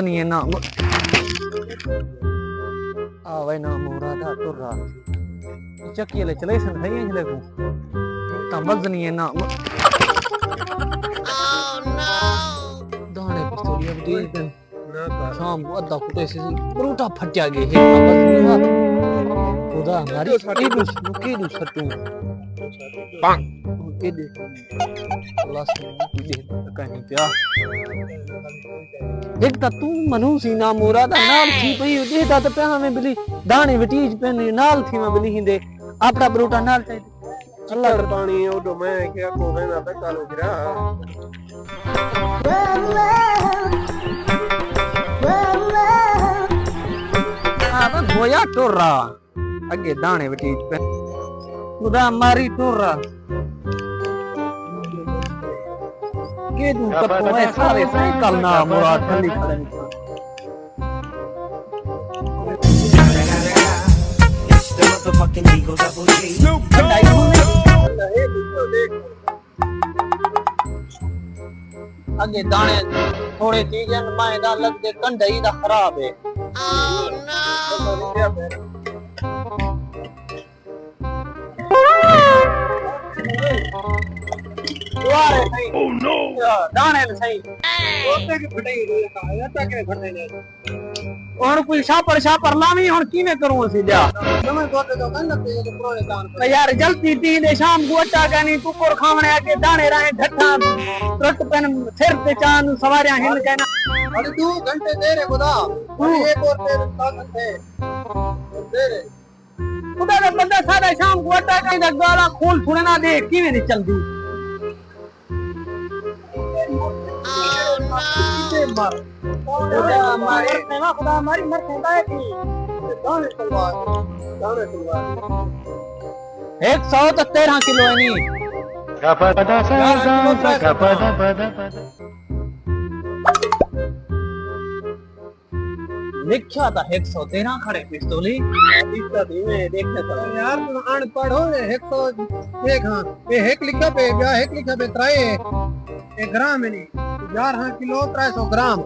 नहीं है ना आवे ना मुरादा तुर्रा चक्की ले चले सन है ये लगू तमज नहीं है ना दाने पिस्तौलिया दे दिन शाम को अद्धा कुटे से परोटा फटया गे है तमज नहीं हाथ खुदा हमारी की दू सटू ये दे अल्लाह से दे कहीं प्या देख ता तू मनु सीना मुरादा नाल थी पई देता त पे में बिली दाने वटीज पे नाल थी में बिली हिंदे आपड़ा बरोटा नाल टे अल्लाह का पानी ओडो मैं क्या को वेना पे कालो गिरा अब गोया टोरा आगे दाने वटीज पे खुदा मारी टोरा के दू तब मैं सारे सही करना मुराद खली खड़े आगे दाने थोड़े चीजें मायदा लग दे कंडई दा खराब है Oh no दाने सही ओते की फटाई रे खाया तक फटे ने और कोई शापर लावी हुन कीने करूं असि जा समय गोते तो कन लगते ये पुराने दान पे यार जल्दी ती दे शाम को अट्टा कानी कुकुर खावणे आके दाने राहे ढट्ठा ट्रक पेन सिर पे चांद सवारियां हिन कहना अरे 2 घंटे दे रे खुदा अरे एक और तेरे 7 घंटे दे रे खुदा का बंदा सारा शाम को अट्टा कानी दा गाला खोल फुड़ना दे कीने दी चलदी मार खुदा हमारी मर खुदा है थी दाने तलवार 113 किलो है नी लिखा था 113 खड़े पिस्तौली इसका धीमे देखने तो यार तू अनपढ़ हो 100 देख हां ये एक लिखा पे क्या एक लिखा पे 3 ग्राम है नहीं 11 किलो 300 ग्राम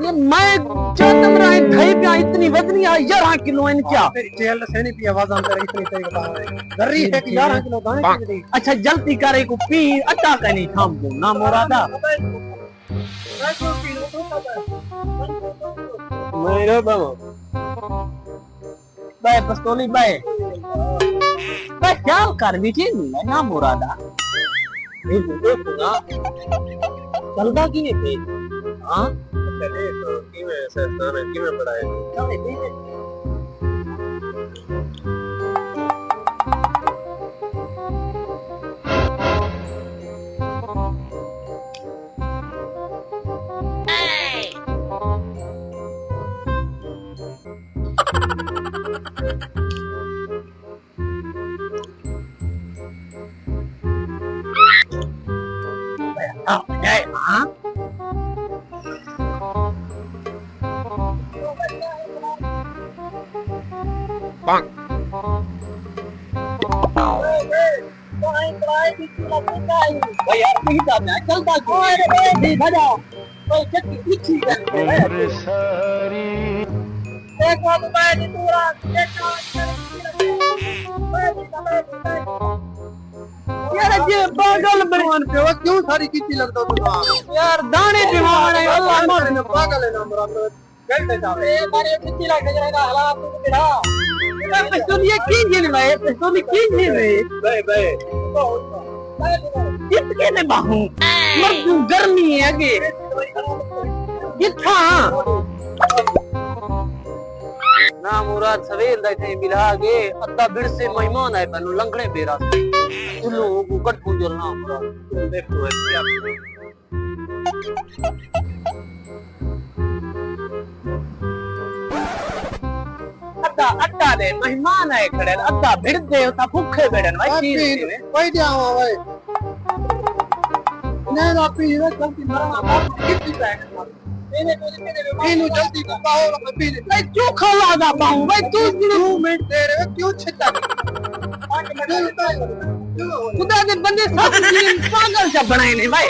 ये मैं चंदम रहा थई पे इतनी वजनी आ 11 किलो इन क्या तेरी जेल से नहीं पिया वजन तेरा इतनी सही बता रहे गरी है 11 किलो दाने की दी अच्छा जल्दी करे को पी अट्टा कनी थाम दो ना मुरादा मेरे बाबा बाय पिस्तौली बाय ख्याल कर भी चीज नहीं ना मुरादा देखो ना चलदा की है पे हां चले तो की में ऐसा सारा की में पड़ा है हां पांग भाई यार नहीं जाना चलता क्यों भजा कोई चक्की पीछे है सारी एक बात मैं पूरा यार ये पागल बरमान पे वो क्यों सारी कितनी लगता तू यार दाने दिमाग है अल्लाह मार ने पागल है ना मेरा गलत है ए मारे कितनी लग जाएगा हालात तू तेरा पिस्तौल ये की जिन भाई पिस्तौल की जिन बे बे कितने ने बाहू मर्दू गर्मी है आगे किथा ना मुराद सवेल दा थे बिला गे अद्धा बिड़ से मेहमान आए पनु लंगड़े बेरा चलो को कट पूजल ना मुराद देखो क्या अद्धा अड्डा दे मेहमान आए खड़े अद्धा बिड़ दे ता भूखे बैठन भाई चीज भाई जाओ भाई नहीं ना पी रे गलती मरना बाप कितनी पैक मैंने जल्दी पाओ मैं पी ले भाई क्यों खला दा पाऊं भाई तू 2 मिनट दे रहे हो क्यों छिटा खुदा के बंदे सब पागल सा बनाए ने भाई